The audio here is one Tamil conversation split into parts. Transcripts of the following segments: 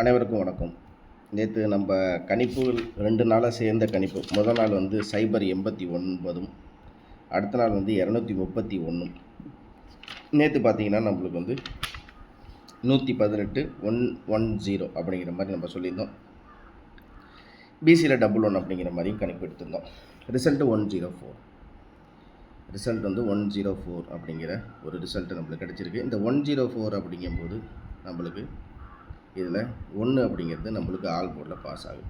அனைவருக்கும் வணக்கம். நேற்று நம்ம கணிப்புகள் 2 நாளாக சேர்ந்த கணிப்பு. முதல் நாள் வந்து 089, அடுத்த நாள் வந்து 231. நேற்று பார்த்தீங்கன்னா நம்மளுக்கு வந்து 118 110 அப்படிங்கிற மாதிரி நம்ம சொல்லியிருந்தோம். பிசியில் 11 அப்படிங்கிற மாதிரியும் கணிப்பு எடுத்திருந்தோம். ரிசல்ட்டு 104. ரிசல்ட் வந்து 104 அப்படிங்கிற ஒரு ரிசல்ட்டு நம்மளுக்கு கிடச்சிருக்கு. இந்த 104 அப்படிங்கும்போது நம்மளுக்கு இதில் 1 அப்படிங்கிறது நம்மளுக்கு ஆல் போர்டில் பாஸ் ஆகுது.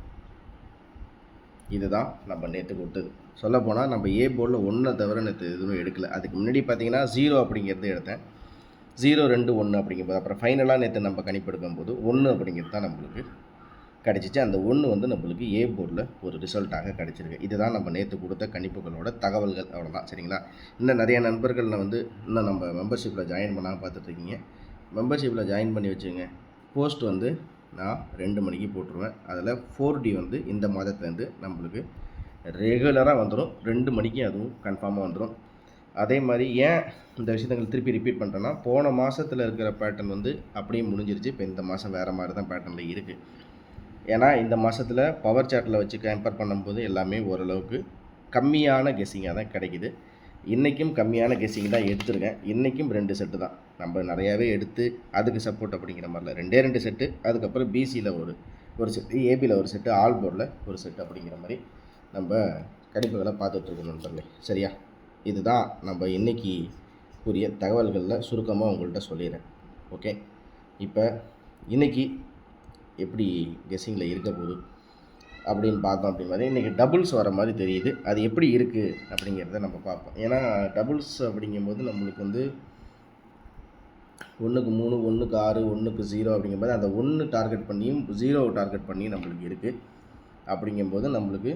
இதுதான் நம்ம நேற்று கொடுத்தது. சொல்லப்போனால் நம்ம ஏ போர்டில் 1 தவிர நேற்று எதுவும் எடுக்கலை. அதுக்கு முன்னாடி பார்த்தீங்கன்னா 0 அப்படிங்கிறது எடுத்தேன். 0 2 1 அப்படிங்கும்போது அப்புறம் ஃபைனலாக நேற்று நம்ம கணிப்பு எடுக்கும்போது 1 அப்படிங்கிறது தான் நம்மளுக்கு கிடச்சிச்சு. அந்த 1 வந்து நம்மளுக்கு ஏ போர்டில் ஒரு ரிசல்ட்டாக கிடச்சிருக்கு. இதுதான் நம்ம நேற்று கொடுத்த கணிப்புகளோட தகவல்கள். அவ்வளோதான், சரிங்களா? இன்னும் நிறைய நண்பர்கள் வந்து இன்னும் நம்ம மெம்பர்ஷிப்பில் ஜாயின் பண்ணாமல் பார்த்துட்ருக்கீங்க. மெம்பர்ஷிப்பில் ஜாயின் பண்ணி வச்சுங்க. போஸ்ட் வந்து நான் 2 மணிக்கு போட்டுருவேன். அதில் 4D வந்து இந்த மாதத்துலேருந்து நம்மளுக்கு ரெகுலராக வந்துடும். 2 மணிக்கு அதுவும் கன்ஃபார்மாக வந்துடும். அதே மாதிரி ஏன் இந்த விஷயங்கள் திருப்பி ரிப்பீட் பண்ணுறேன்னா, போன மாதத்தில் இருக்கிற பேட்டர்ன் வந்து அப்படியே முடிஞ்சிருச்சு. இப்போ இந்த மாதம் வேறு மாதிரி தான் பேட்டர்னில் இருக்குது. ஏன்னா இந்த மாதத்தில் பவர் சார்ட்டில் வச்சு கம்பேர் பண்ணும்போது எல்லாமே ஓரளவுக்கு கம்மியான கெஸ்ஸிங்காக தான் கிடைக்கிது. இன்றைக்கும் கம்மியான கெஸ்ஸிங் தான் எடுத்துருக்கேன். இன்றைக்கும் 2 செட்டு தான். நம்ம நிறையாவே எடுத்து அதுக்கு சப்போர்ட் அப்படிங்கிற மாதிரில 2 செட்டு, அதுக்கப்புறம் பிசியில் ஒரு செட்டு, ஏபியில் ஒரு செட்டு, ஆல் போர்டில் ஒரு செட்டு அப்படிங்கிற மாதிரி நம்ம கணிப்புகளை பார்த்துட்ருக்கோம் நண்பர்களே. சரியா? இதுதான் நம்ம இன்றைக்கி கூறிய தகவல்களில் சுருக்கமாக உங்கள்கிட்ட சொல்லிடுறேன். ஓகே, இப்போ இன்றைக்கி எப்படி கெஸ்ஸிங்கில் இருக்க போகுது அப்படின்னு பார்த்தோம். அப்படிங்கிறது இன்றைக்கி டபுள்ஸ் வர மாதிரி தெரியுது. அது எப்படி இருக்குது அப்படிங்கிறத நம்ம பார்ப்போம். ஏன்னா டபுள்ஸ் அப்படிங்கும்போது நம்மளுக்கு வந்து 1க்கு 3, 1க்கு 6, 1க்கு 0 அப்படிங்கும்போது அந்த 1 டார்கெட் பண்ணியும் 0 டார்கெட் பண்ணியும் நம்மளுக்கு இருக்குது. அப்படிங்கும்போது நம்மளுக்கு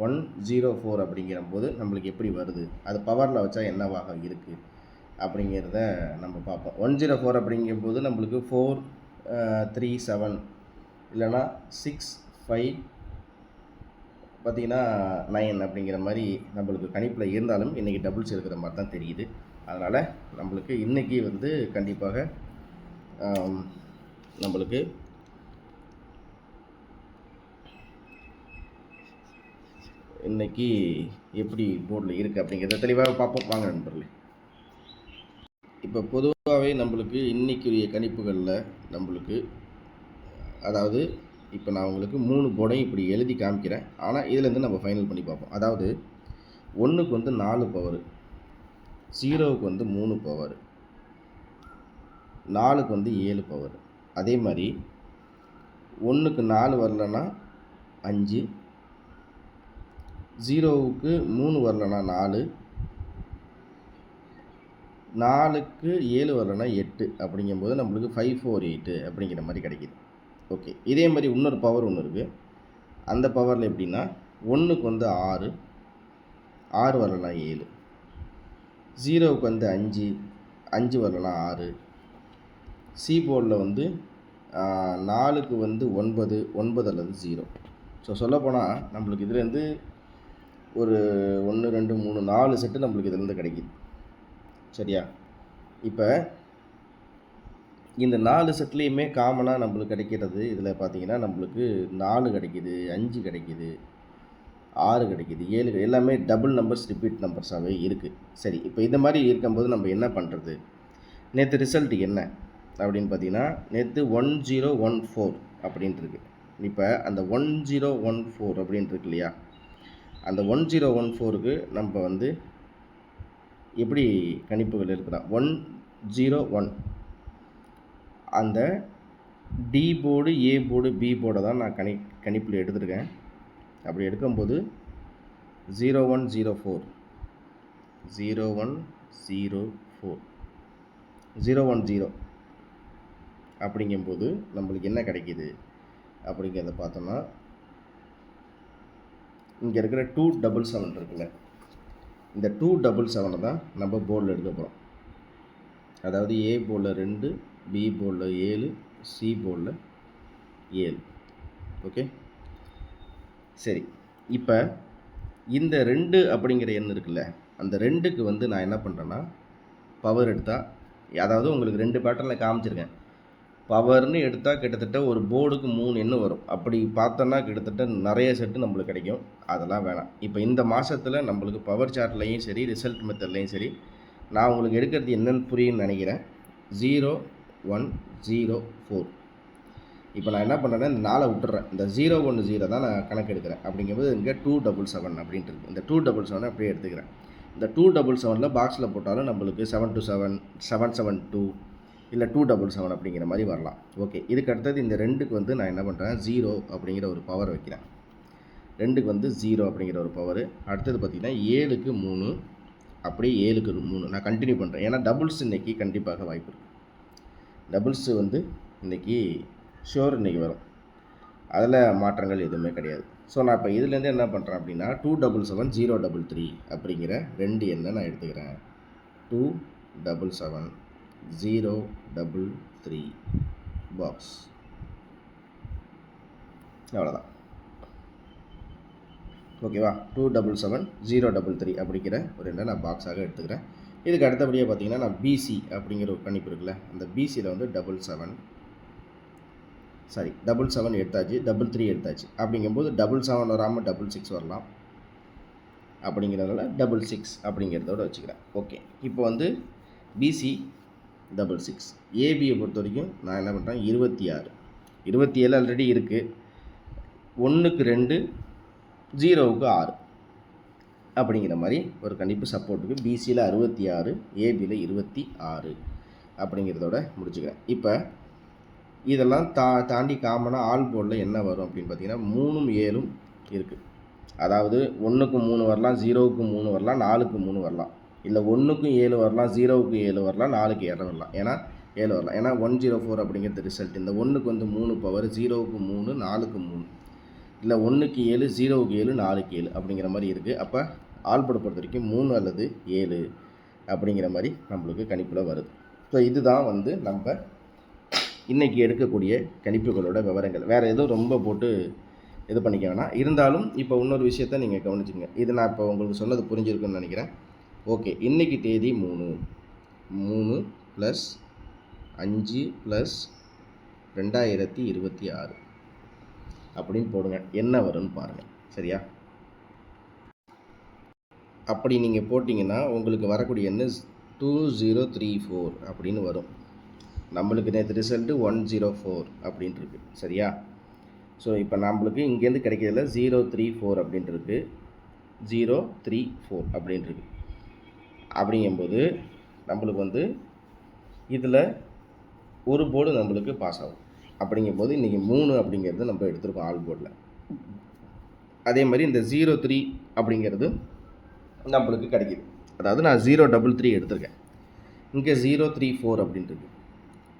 104 அப்படிங்கிற போது நம்மளுக்கு எப்படி வருது, அது பவரில் வச்சா என்னவாக இருக்குது அப்படிங்கிறத நம்ம பார்ப்போம். 104 அப்படிங்கும்போது நம்மளுக்கு 4 3 7 இல்லைனா 6 5 பார்த்திங்கன்னா 9 அப்படிங்கிற மாதிரி நம்மளுக்கு கணிப்பில் இருந்தாலும் இன்றைக்கி டபுள்ஸ் இருக்கிற மாதிரி தான் தெரியுது. அதனால் நம்மளுக்கு இன்றைக்கி வந்து கண்டிப்பாக நம்மளுக்கு இன்றைக்கி எப்படி போர்டில் இருக்குது அப்படிங்கிறத தெளிவாக பார்ப்போம். வாங்க நண்பர்களே. இப்போ பொதுவாகவே நம்மளுக்கு இன்றைக்குரிய கணிப்புகளில் நம்மளுக்கு அதாவது இப்போ நான் உங்களுக்கு 3 போர்டையும் இப்படி எழுதி காமிக்கிறேன். ஆனால் இதுலேருந்து நம்ம ஃபைனல் பண்ணி பார்ப்போம். அதாவது 1க்கு வந்து 4 பவர், 0க்கு வந்து 3 பவர், 4க்கு வந்து 7 பவர். அதே மாதிரி 1க்கு 4 வரலன்னா 5, 0க்கு 3 வரலன்னா 4, 4க்கு 7 வரலன்னா 8 அப்படிங்கும்போது நம்மளுக்கு 5 4 8 அப்படிங்கிற மாதிரி கிடைக்கிது. ஓகே, இதே மாதிரி இன்னொரு பவர் ஒன்று இருக்குது. அந்த பவரில் எப்படின்னா 1க்கு வந்து 6, 6 வரலனா 7, 0க்கு வந்து 5, 5 வரலனா 6, சி போர்டில் வந்து 4க்கு வந்து 9, 9 அல்லது 0. ஸோ சொல்லப்போனால் நம்மளுக்கு இதுலேருந்து ஒரு 1 2 3 4 செட்டு நம்மளுக்கு இதுலேருந்து கிடைக்கிது. சரியா? இப்போ இந்த 4 செட்லேயுமே காமனாக நம்மளுக்கு கிடைக்கிறது இதில் பார்த்திங்கன்னா நம்மளுக்கு 4 கிடைக்கிது, 5 கிடைக்கிது, 6 கிடைக்கிது, 7 எல்லாமே டபுள் நம்பர்ஸ், ரிப்பீட் நம்பர்ஸாகவே இருக்குது. சரி, இப்போ இந்த மாதிரி இருக்கும்போது நம்ம என்ன பண்ணுறது? நேற்று ரிசல்ட் என்ன அப்படின்னு பார்த்திங்கன்னா, நேற்று 1014 அப்படின்ட்டு இருக்குது. இப்போ அந்த 1014 அப்படின்ட்டு இருக்கு இல்லையா, அந்த 1014க்கு நம்ம வந்து எப்படி கணிப்புகள் இருக்குதா, 101 அந்த D board, A board, B போர்டை தான் நான் கணிப்பில் எடுத்துருக்கேன். அப்படி எடுக்கும்போது 0104 0104 010 அப்படிங்கும்போது நம்மளுக்கு என்ன கிடைக்கிது அப்படிங்கிறத பார்த்தோம்னா, இங்கே இருக்கிற 277 இருக்குல்ல, இந்த 277 தான் நம்ம போர்டில் எடுக்க போகிறோம். அதாவது ஏ போர்டில் 2, பி போர்டில் 7, சி போர்டில் 7. ஓகே, சரி. இப்போ இந்த 2 அப்படிங்கிற எண் இருக்குல்ல, அந்த 2க்கு வந்து நான் என்ன பண்ணுறேன்னா பவர் எடுத்தால், அதாவது உங்களுக்கு 2 பேட்டர்னில் காமிச்சிருக்கேன். பவர்னு எடுத்தால் கிட்டத்தட்ட ஒரு போர்டுக்கு 3 எண்ணு வரும். அப்படி பார்த்தோன்னா கிட்டத்தட்ட நிறைய செட்டு நம்மளுக்கு கிடைக்கும். அதெல்லாம் வேணாம். இப்போ இந்த மாதத்தில் நம்மளுக்கு பவர் சார்ட்லையும் சரி, ரிசல்ட் மெத்தட்லையும் சரி, நான் உங்களுக்கு எடுக்கிறது என்னென்னு புரியும்னு நினைக்கிறேன். 0, 1, 0, 4. இப்போ நான் என்ன பண்ணுறேன்னா இந்த 4 விட்டுறேன். இந்த 0, 1, 0 தான் நான் கணக்கு எடுக்கிறேன். அப்படிங்கும்போது இங்கே 277 அப்படின்ட்டு இருக்குது. இந்த 277 அப்படியே எடுத்துக்கிறேன். இந்த 277 பாக்ஸில் போட்டாலும் நம்மளுக்கு 727, 772 இல்லை 277 அப்படிங்கிற மாதிரி வரலாம். ஓகே, இதுக்கு அடுத்தது இந்த 2க்கு வந்து நான் என்ன பண்ணுறேன், 0 அப்படிங்கிற ஒரு பவர் வைக்கிறேன். 2க்கு வந்து 0 அப்படிங்கிற ஒரு பவர். அடுத்தது பார்த்திங்கன்னா 7க்கு 3, அப்படியே 7க்கு 3 நான் கண்டினியூ பண்ணுறேன். ஏன்னா டபுள்ஸ் இன்றைக்கி கண்டிப்பாக வாய்ப்பு இருக்குது. டபுள்ஸு வந்து இன்றைக்கி ஷோர் இன்றைக்கி வரும். அதில் மாற்றங்கள் எதுவுமே கிடையாது. ஸோ நான் இப்போ இதுலேருந்து என்ன பண்ணுறேன் அப்படின்னா 277, 033 அப்படிங்கிற 2 எண்ணை நான் எடுத்துக்கிறேன். 277, 033 பாக்ஸ். அவ்வளோதான். ஓகேவா? 277, 033 அப்படிங்கிற ஒரு எண்ணை நான் பாக்ஸாக எடுத்துக்கிறேன். இதுக்கு அடுத்தபடியாக பார்த்தீங்கன்னா நான் பிசி அப்படிங்கிற ஒரு கணிப்பு இருக்குல்ல, அந்த பிசியில் வந்து 77 எடுத்தாச்சு, 33 எடுத்தாச்சு. அப்படிங்கும்போது 77 வராமல் 66 வரலாம். அப்படிங்கிறதுனால 66 அப்படிங்கிறதோட வச்சுக்கிறேன். ஓகே, இப்போ வந்து பிசி 66, ஏபியை பொறுத்த வரைக்கும் நான் என்ன பண்ணுறேன், 26, 27 ஆல்ரெடி இருக்குது. 1க்கு 2, 0க்கு 6 அப்படிங்கிற மாதிரி ஒரு கண்டிப்பு சப்போர்ட்டுக்கு பிசியில் 66, ஏபியில் 26 அப்படிங்கிறதோட முடிச்சுக்கிறேன். இப்போ இதெல்லாம் தாண்டி காமனாக ஆல் போர்டில் என்ன வரும் அப்படின்னு பார்த்தீங்கன்னா 3ம் 7ம் இருக்குது. அதாவது 1க்கு 3 வரலாம், 0க்கு 3 வரலாம், 4க்கு 3 வரலாம், இல்லை 1க்கும் 7 வரலாம், 0க்கு 7 வரலாம், 4க்கு 7 வரலாம். ஏன்னா 7 வரலாம். ஏன்னா 104 அப்படிங்கிறது ரிசல்ட். இந்த 1க்கு வந்து 3 பவர், 0க்கு 3, 4க்கு 3, இல்லை 1க்கு 7, 0க்கு 7, 4க்கு 7 அப்படிங்கிற மாதிரி இருக்குது. அப்போ ஆல் போர்டு பொறுத்த வரைக்கும் 3 அல்லது 7 அப்படிங்கிற மாதிரி நம்மளுக்கு கணிப்பில் வருது. ஸோ இதுதான் வந்து நம்ம இன்றைக்கி எடுக்கக்கூடிய கணிப்புகளோட விவரங்கள். வேறு எதுவும் ரொம்ப போட்டு இது பண்ணிக்க வேணாம். இருந்தாலும் இப்போ இன்னொரு விஷயத்த நீங்கள் கவனிச்சுங்க. இது நான் இப்போ உங்களுக்கு சொன்னது புரிஞ்சிருக்குன்னு நினைக்கிறேன். ஓகே, இன்றைக்கி தேதி 3 + 5 + 2026 அப்படின்னு போடுங்க. என்ன வரும்னு பாருங்கள். சரியா? அப்படி நீங்கள் போட்டிங்கன்னா உங்களுக்கு வரக்கூடிய எண்ணு 2034 அப்படின்னு வரும். நம்மளுக்கு நேற்று ரிசல்ட்டு 104 அப்படின்ட்டு இருக்குது. சரியா? ஸோ இப்போ நம்மளுக்கு இங்கேருந்து கிடைக்கிறதுல 034 அப்படின்ட்டு 034 அப்படின்ட்டு அப்படிங்கும்போது நம்மளுக்கு வந்து இதில் ஒரு போர்டு நம்மளுக்கு பாஸ் ஆகும். அப்படிங்கும்போது இன்றைக்கி 3 அப்படிங்கிறது நம்ம எடுத்துருக்கோம் ஆல் போர்டில். அதே மாதிரி இந்த 03 அப்படிங்கிறது நம்மளுக்கு கிடைக்கிது. அதாவது நான் 033 எடுத்திருக்கேன், இங்கே 034 அப்படின்ட்டு.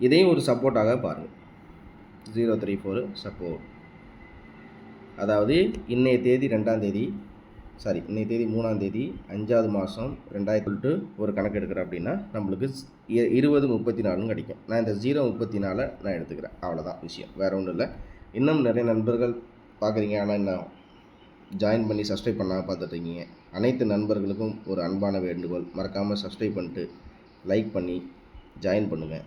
இதையும் ஒரு சப்போர்ட்டாக பாருங்கள். 034 சப்போர்ட். அதாவது இன்னைய தேதி 2ஆம் தேதி, இன்னைய தேதி 3ஆம் தேதி 5வது மாதம் 2000 ஒரு கணக்கு எடுக்கிறேன் அப்படின்னா நம்மளுக்கு 2034 கிடைக்கும். நான் இந்த 034 நான் எடுத்துக்கிறேன். அவ்வளோதான் விஷயம், வேறு ஒன்றும் இல்லை. இன்னும் நிறைய நண்பர்கள் பார்க்குறீங்க, ஆனால் இன்னும் ஜாயின் பண்ணி சப்ஸ்கிரைப் பண்ணாமல் பார்த்துட்ருக்கீங்க. அனைத்து நண்பர்களுக்கும் ஒரு அன்பான வேண்டுகோள், மறக்காமல் சப்ஸ்கிரைப் பண்ணிட்டு லைக் பண்ணி ஜாயின் பண்ணுங்கள்.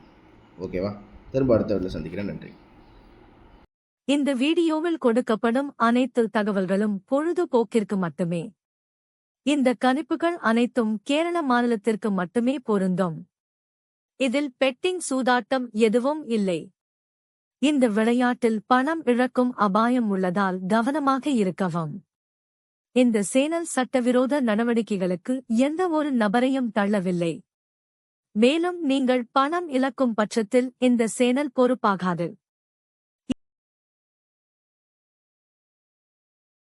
ஓகேவா? திரும்ப அடுத்த வீடியோவில் சந்திக்கிறேன். நன்றி. இந்த வீடியோவில் கொடுக்கப்படும் அனைத்து தகவல்களும் பொழுதுபோக்கிற்கு மட்டுமே. இந்த கணிப்புகள் அனைத்தும் கேரள மாநிலத்திற்கு மட்டுமே பொருந்தும். இதில் பெட்டிங் சூதாட்டம் எதுவும் இல்லை. இந்த விளையாட்டில் பணம் இழக்கும் அபாயம் உள்ளதால் கவனமாக இருக்கவும். இந்த சேனல் சட்டவிரோத நடவடிக்கைகளுக்கு எந்த ஒரு நபரையும் தள்ளவில்லை. மேலும் நீங்கள் பணம் இழக்கும் பட்சத்தில் இந்த சேனல் பொறுப்பாகாது.